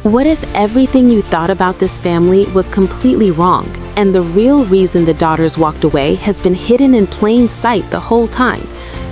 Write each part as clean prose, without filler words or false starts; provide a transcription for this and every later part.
What if everything you thought about this family was completely wrong, and the real reason the daughters walked away has been hidden in plain sight the whole time?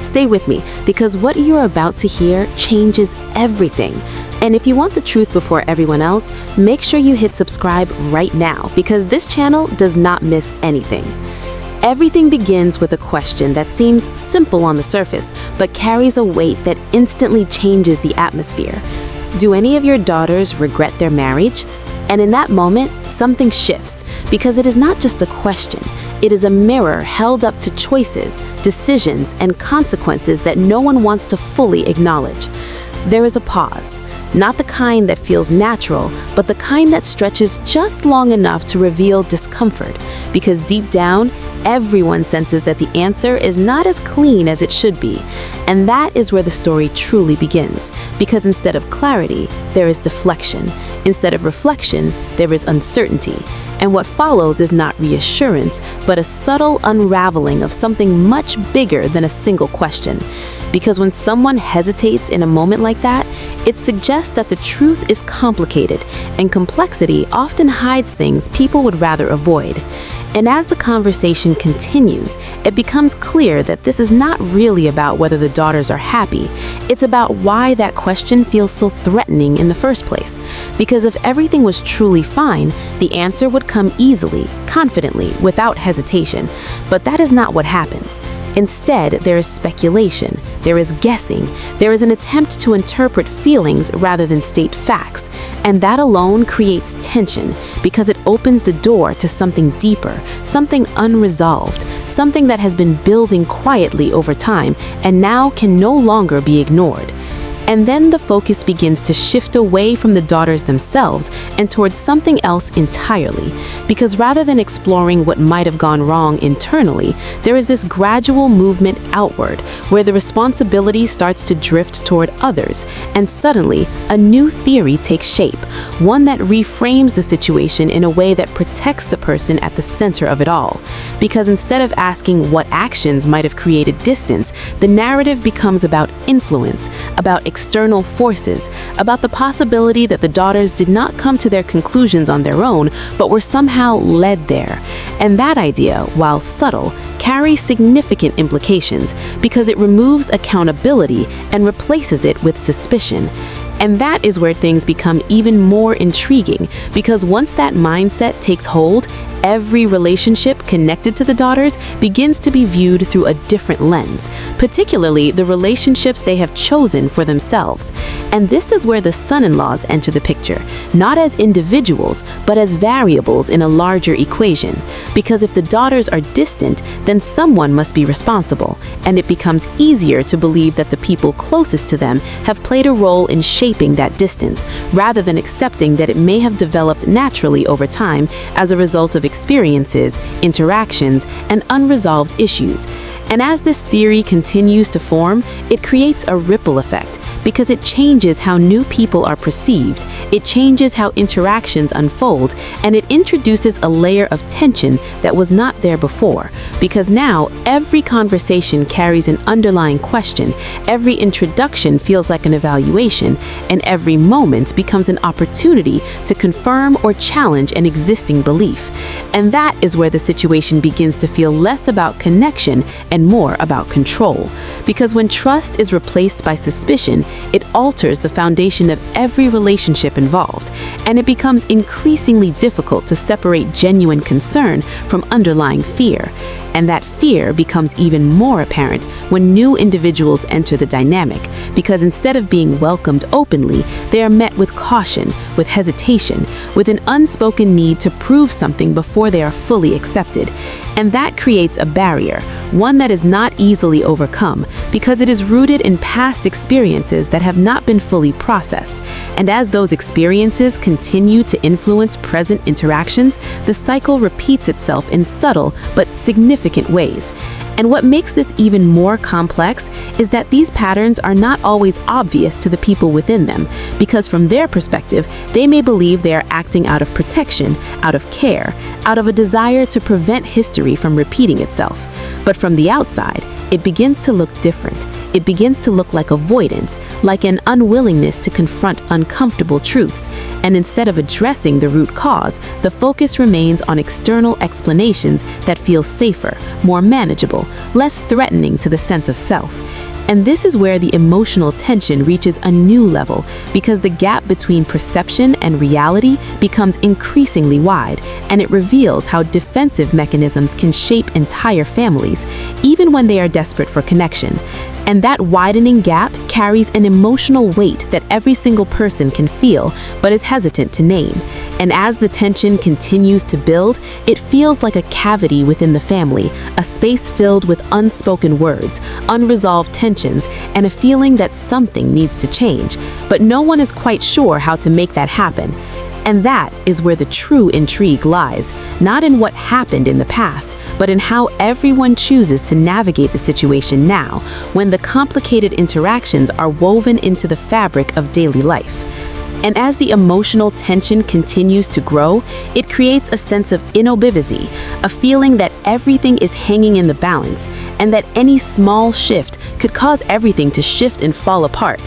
Stay with me, because what you're about to hear changes everything. And if you want the truth before everyone else, make sure you hit subscribe right now, because this channel does not miss anything. Everything begins with a question that seems simple on the surface, but carries a weight that instantly changes the atmosphere. Do any of your daughters regret their marriage? And in that moment, something shifts, because it is not just a question. It is a mirror held up to choices, decisions, and consequences that no one wants to fully acknowledge. There is a pause, not the kind that feels natural, but the kind that stretches just long enough to reveal discomfort, because deep down, everyone senses that the answer is not as clean as it should be. And that is where the story truly begins, because instead of clarity, there is deflection. Instead of reflection, there is uncertainty. And what follows is not reassurance, but a subtle unraveling of something much bigger than a single question. Because when someone hesitates in a moment like that, it suggests that the truth is complicated, and complexity often hides things people would rather avoid. And as the conversation continues, it becomes clear that this is not really about whether the daughters are happy. It's about why that question feels so threatening in the first place. Because if everything was truly fine, the answer would come easily, confidently, without hesitation. But that is not what happens. Instead, there is speculation, there is guessing, there is an attempt to interpret feelings rather than state facts. And that alone creates tension, because it opens the door to something deeper, something unresolved, something that has been building quietly over time and now can no longer be ignored. And then the focus begins to shift away from the daughters themselves and towards something else entirely. Because rather than exploring what might have gone wrong internally, there is this gradual movement outward, where the responsibility starts to drift toward others, and suddenly a new theory takes shape, one that reframes the situation in a way that protects the person at the center of it all. Because instead of asking what actions might have created distance, the narrative becomes about influence, about external forces, about the possibility that the daughters did not come to their conclusions on their own, but were somehow led there. And that idea, while subtle, carries significant implications, because it removes accountability and replaces it with suspicion. And that is where things become even more intriguing, because once that mindset takes hold, every relationship connected to the daughters begins to be viewed through a different lens, particularly the relationships they have chosen for themselves. And this is where the son-in-laws enter the picture, not as individuals, but as variables in a larger equation. Because if the daughters are distant, then someone must be responsible, and it becomes easier to believe that the people closest to them have played a role in shaping that distance, rather than accepting that it may have developed naturally over time as a result of experiences, interactions, and unresolved issues. And as this theory continues to form, it creates a ripple effect, because it changes how new people are perceived, it changes how interactions unfold, and it introduces a layer of tension that was not there before. Because now, every conversation carries an underlying question, every introduction feels like an evaluation, and every moment becomes an opportunity to confirm or challenge an existing belief. And that is where the situation begins to feel less about connection and more about control. Because when trust is replaced by suspicion, it alters the foundation of every relationship involved, and it becomes increasingly difficult to separate genuine concern from underlying fear. And that fear becomes even more apparent when new individuals enter the dynamic, because instead of being welcomed openly, they are met with caution, with hesitation, with an unspoken need to prove something before they are fully accepted. And that creates a barrier, one that is not easily overcome, because it is rooted in past experiences that have not been fully processed. And as those experiences continue to influence present interactions, the cycle repeats itself in subtle but significant ways. And what makes this even more complex is that these patterns are not always obvious to the people within them, because from their perspective, they may believe they are acting out of protection, out of care, out of a desire to prevent history from repeating itself. But from the outside, it begins to look different. it begins to look like avoidance, like an unwillingness to confront uncomfortable truths. And instead of addressing the root cause, the focus remains on external explanations that feel safer, more manageable, less threatening to the sense of self. And this is where the emotional tension reaches a new level, because the gap between perception and reality becomes increasingly wide, and it reveals how defensive mechanisms can shape entire families, even when they are desperate for connection. And that widening gap carries an emotional weight that every single person can feel, but is hesitant to name. And as the tension continues to build, it feels like a cavity within the family, a space filled with unspoken words, unresolved tensions, and a feeling that something needs to change. But no one is quite sure how to make that happen. And that is where the true intrigue lies, not in what happened in the past, but in how everyone chooses to navigate the situation now, when the complicated interactions are woven into the fabric of daily life. And as the emotional tension continues to grow, it creates a sense of inobivacy, a feeling that everything is hanging in the balance, and that any small shift could cause everything to shift and fall apart.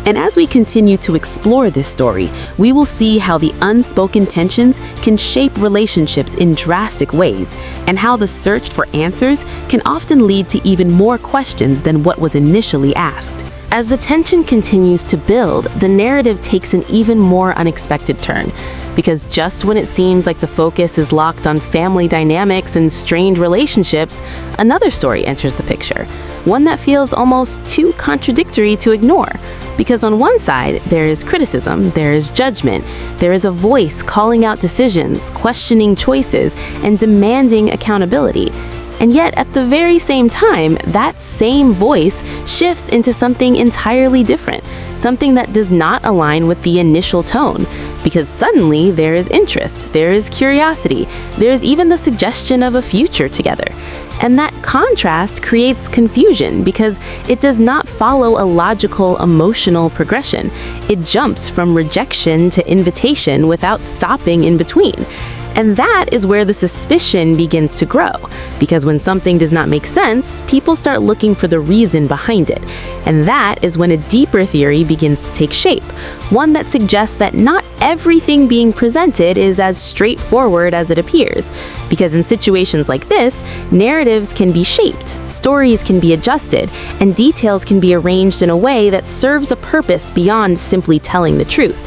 And as we continue to explore this story, we will see how the unspoken tensions can shape relationships in drastic ways, and how the search for answers can often lead to even more questions than what was initially asked. As the tension continues to build, the narrative takes an even more unexpected turn, because just when it seems like the focus is locked on family dynamics and strained relationships, another story enters the picture, one that feels almost too contradictory to ignore. Because on one side, there is criticism, there is judgment, there is a voice calling out decisions, questioning choices, and demanding accountability. And yet, at the very same time, that same voice shifts into something entirely different, something that does not align with the initial tone. Because suddenly there is interest, there is curiosity, there is even the suggestion of a future together. And that contrast creates confusion because it does not follow a logical emotional progression. It jumps from rejection to invitation without stopping in between. And that is where the suspicion begins to grow, because when something does not make sense, people start looking for the reason behind it. And that is when a deeper theory begins to take shape, one that suggests that not everything being presented is as straightforward as it appears. Because in situations like this, narratives can be shaped, stories can be adjusted, and details can be arranged in a way that serves a purpose beyond simply telling the truth.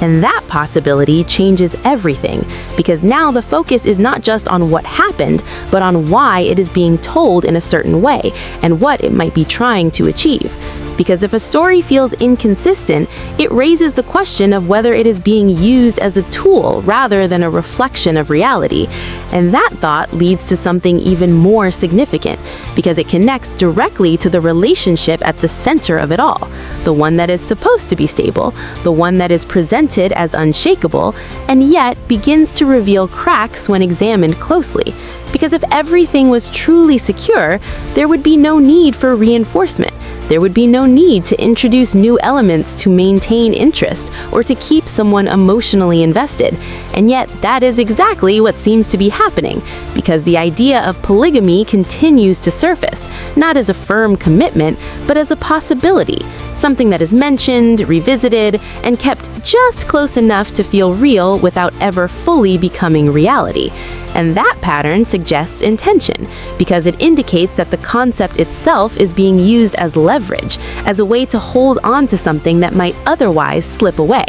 And that possibility changes everything, because now the focus is not just on what happened, but on why it is being told in a certain way and what it might be trying to achieve. Because if a story feels inconsistent, it raises the question of whether it is being used as a tool rather than a reflection of reality. And that thought leads to something even more significant, because it connects directly to the relationship at the center of it all, the one that is supposed to be stable, the one that is presented as unshakable, and yet begins to reveal cracks when examined closely. Because if everything was truly secure, there would be no need for reinforcement. There would be no need to introduce new elements to maintain interest or to keep someone emotionally invested. And yet, that is exactly what seems to be happening, because the idea of polygamy continues to surface, not as a firm commitment, but as a possibility, something that is mentioned, revisited, and kept just close enough to feel real without ever fully becoming reality. And that pattern suggests intention, because it indicates that the concept itself is being used as leverage, as a way to hold on to something that might otherwise slip away.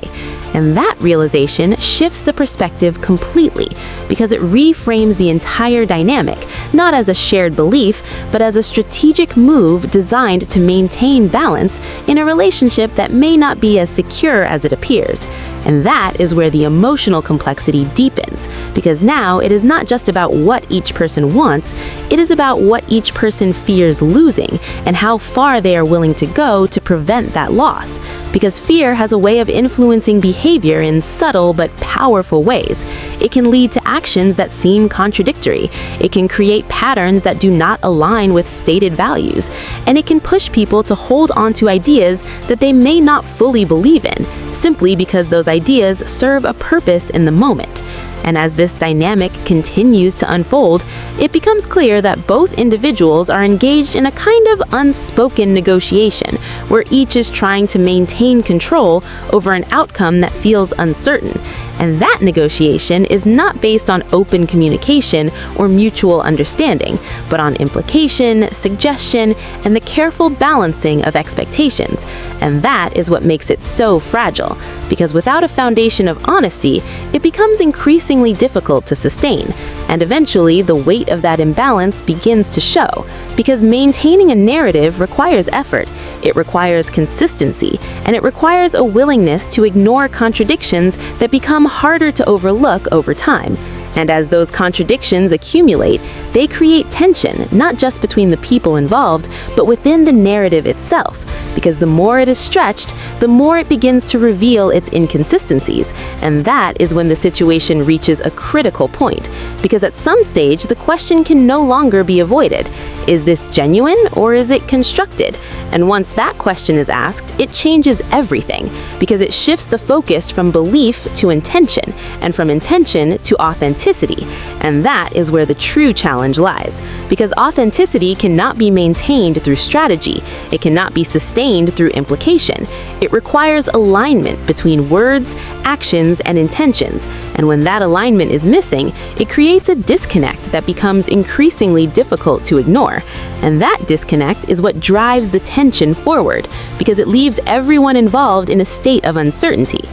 And that realization shifts the perspective completely, because it reframes the entire dynamic, not as a shared belief, but as a strategic move designed to maintain balance in a relationship that may not be as secure as it appears. And that is where the emotional complexity deepens, because now it is not just about what each person wants, it is about what each person fears losing and how far they are willing to go to prevent that loss. Because fear has a way of influencing behavior in subtle but powerful ways. It can lead to actions that seem contradictory. It can create patterns that do not align with stated values. And it can push people to hold on to ideas that they may not fully believe in, simply because those ideas serve a purpose in the moment. And as this dynamic continues to unfold, it becomes clear that both individuals are engaged in a kind of unspoken negotiation, where each is trying to maintain control over an outcome that feels uncertain. And that negotiation is not based on open communication or mutual understanding, but on implication, suggestion, and the careful balancing of expectations. And that is what makes it so fragile, because without a foundation of honesty, it becomes increasingly difficult to sustain. And eventually, the weight of that imbalance begins to show, because maintaining a narrative requires effort, it requires consistency, and it requires a willingness to ignore contradictions that become harder to overlook over time. And as those contradictions accumulate, they create tension, not just between the people involved, but within the narrative itself. Because the more it is stretched, the more it begins to reveal its inconsistencies. And that is when the situation reaches a critical point. Because at some stage, the question can no longer be avoided. Is this genuine or is it constructed? And once that question is asked, it changes everything. Because it shifts the focus from belief to intention, and from intention to authenticity. And that is where the true challenge lies. Because authenticity cannot be maintained through strategy. It cannot be sustained through implication. It requires alignment between words, actions, and intentions. And when that alignment is missing, it creates a disconnect that becomes increasingly difficult to ignore. And that disconnect is what drives the tension forward, because it leaves everyone involved in a state of uncertainty.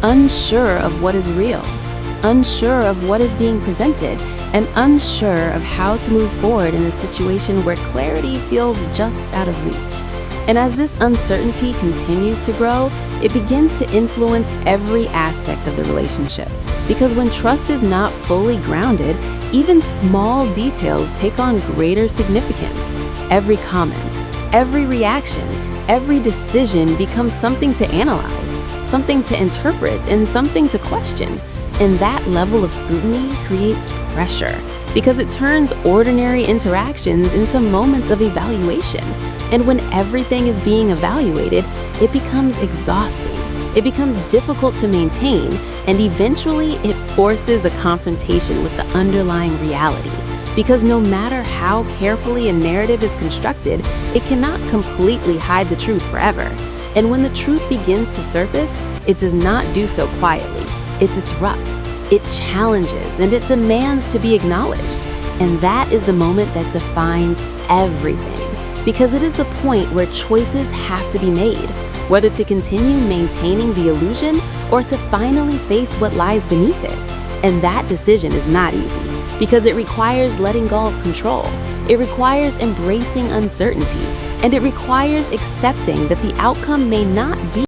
Unsure of what is real, unsure of what is being presented, and unsure of how to move forward in a situation where clarity feels just out of reach. And as this uncertainty continues to grow, it begins to influence every aspect of the relationship. Because when trust is not fully grounded, even small details take on greater significance. Every comment, every reaction, every decision becomes something to analyze, something to interpret, and something to question. And that level of scrutiny creates pressure, because it turns ordinary interactions into moments of evaluation. And when everything is being evaluated, it becomes exhausting. It becomes difficult to maintain, and eventually it forces a confrontation with the underlying reality. Because no matter how carefully a narrative is constructed, it cannot completely hide the truth forever. And when the truth begins to surface, it does not do so quietly. It disrupts, it challenges, and it demands to be acknowledged. And that is the moment that defines everything. Because it is the point where choices have to be made, whether to continue maintaining the illusion or to finally face what lies beneath it. And that decision is not easy, because it requires letting go of control. It requires embracing uncertainty, and it requires accepting that the outcome may not be